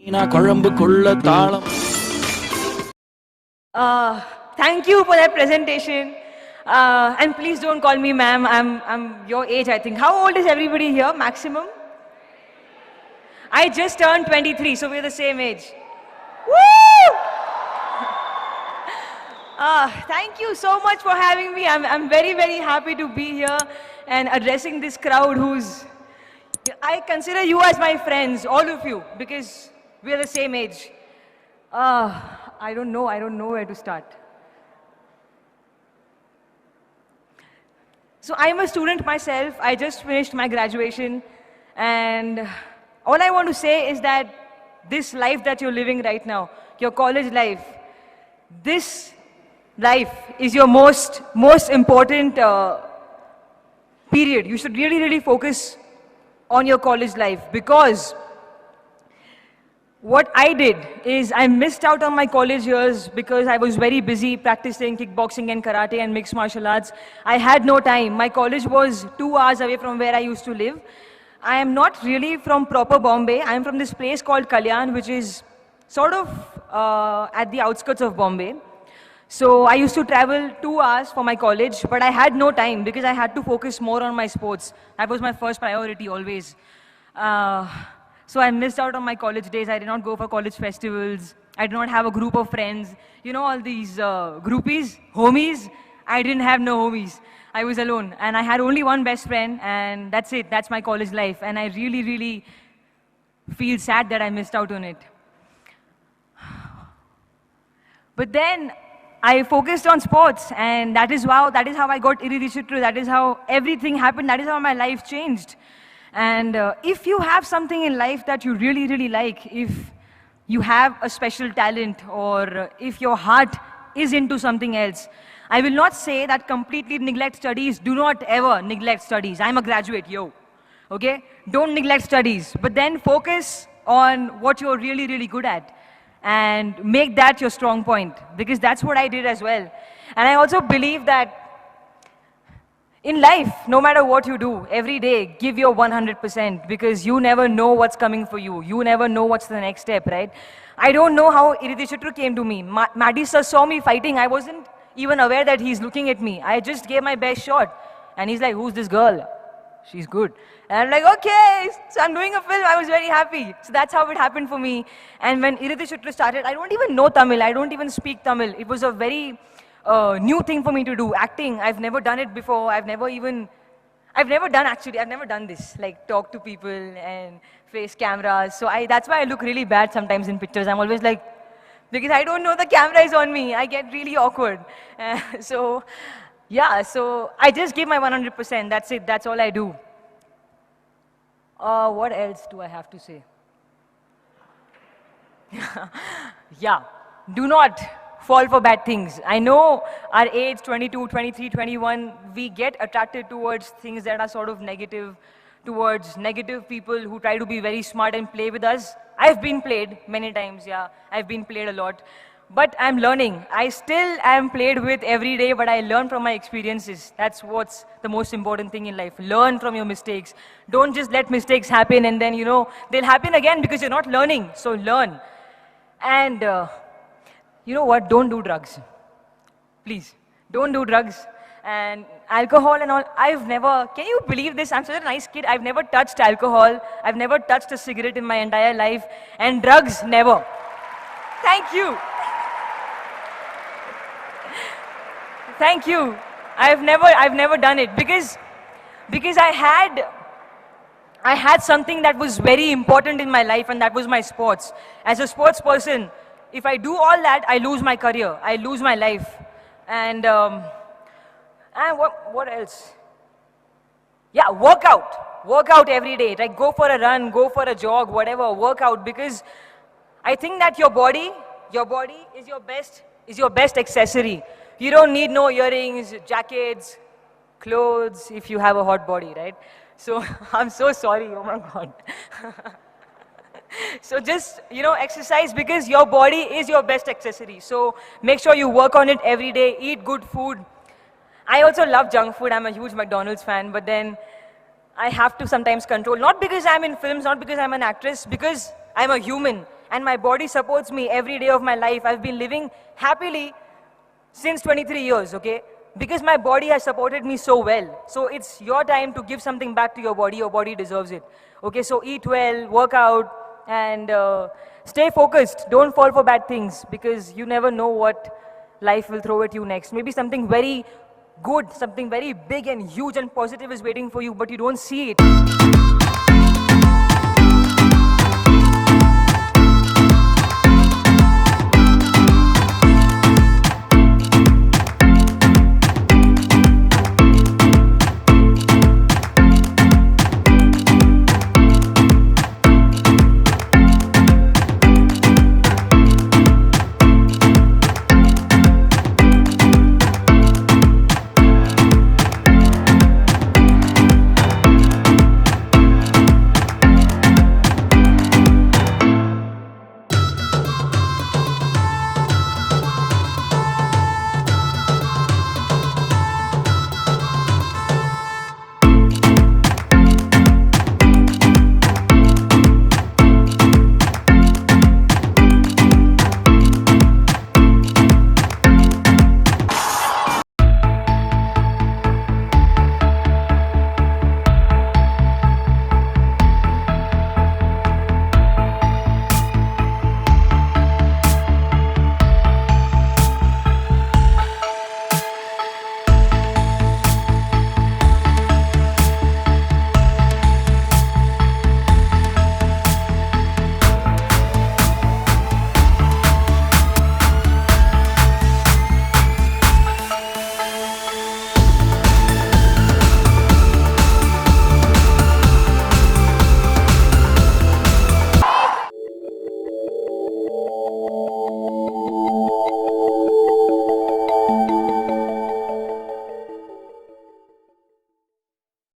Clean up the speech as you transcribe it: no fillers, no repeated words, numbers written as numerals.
Thank you for that presentation. And please don't call me ma'am. I'm your age, I think. How old is everybody here, maximum? I just turned 23, so we're the same age. Woo! Thank you so much for having me. I'm very, very happy to be here and addressing this crowd who's... I consider you as my friends, all of you, because we're the same age. I don't know where to start. So I'm a student myself. I just finished my graduation, and all I want to say is that this life that you're living right now, your college life, this life is your most important period. You should really, really focus on your college life, because what I did is I missed out on my college years because I was very busy practicing kickboxing and karate and mixed martial arts. I had no time. My college was 2 hours away from where I used to live. I am not really from proper Bombay. I am from this place called Kalyan, which is sort of at the outskirts of Bombay. So I used to travel 2 hours for my college, but I had no time because I had to focus more on my sports. That was my first priority always. So I missed out on my college days. I did not go for college festivals. I did not have a group of friends. You know, all these groupies, homies. I didn't have no homies. I was alone. And I had only one best friend, and that's it. That's my college life. And I really, really feel sad that I missed out on it. But then I focused on sports, and that is how I got Iridhi Chitru. That is how everything happened. That is how my life changed. And if you have something in life that you really, really like, if you have a special talent, or if your heart is into something else, I will not say that completely neglect studies. Do not ever neglect studies. I'm a graduate, yo. Okay? Don't neglect studies. But then focus on what you're really, really good at, and make that your strong point, because that's what I did as well. And I also believe that in life, no matter what you do, every day, give your 100%, because you never know what's coming for you. You never know what's the next step, right? I don't know how Iridhi Chitru came to me. Maddie sir saw me fighting. I wasn't even aware that he's looking at me. I just gave my best shot. And he's like, who's this girl? She's good. And I'm like, okay, so I'm doing a film. I was very happy. So that's how it happened for me. And when Iridhi Chitru started, I don't even know Tamil. I don't even speak Tamil. It was a very new thing for me to do. Acting, I've never done it before. I've never done this, like talk to people and face cameras. So that's why I look really bad sometimes in pictures. I'm always like, because I don't know the camera is on me. I get really awkward. So I just give my 100%. That's it. That's all I do. What else do I have to say? Yeah, do not fall for bad things. I know our age, 22, 23, 21, we get attracted towards things that are sort of negative, towards negative people who try to be very smart and play with us. I've been played many times, yeah. I've been played a lot. But I'm learning. I still am played with every day, but I learn from my experiences. That's what's the most important thing in life. Learn from your mistakes. Don't just let mistakes happen and then, they'll happen again because you're not learning. So learn. And you know what? Don't do drugs. Please. Don't do drugs. And alcohol and all. Can you believe this? I'm such a nice kid. I've never touched alcohol. I've never touched a cigarette in my entire life. And drugs, never. Thank you. Thank you. I've never done it because I had something that was very important in my life, and that was my sports. As a sports person, if I do all that, I lose my career. I lose my life. And what else? Yeah, work out. Work out every day. Like go for a run, go for a jog, whatever. Work out, because I think that your body is your best accessory. You don't need no earrings, jackets, clothes if you have a hot body, right? So I'm so sorry. Oh my God. So just, exercise, because your body is your best accessory. So make sure you work on it every day. Eat good food. I also love junk food. I'm a huge McDonald's fan, but then I have to sometimes control. Not because I'm in films, not because I'm an actress, because I'm a human. and my body supports me every day of my life. I've been living happily since 23 years, okay? Because my body has supported me so well. So it's your time to give something back to your body deserves it. Okay, so eat well, work out, and stay focused. Don't fall for bad things, because you never know what life will throw at you next. Maybe something very good, something very big and huge and positive is waiting for you, but you don't see it.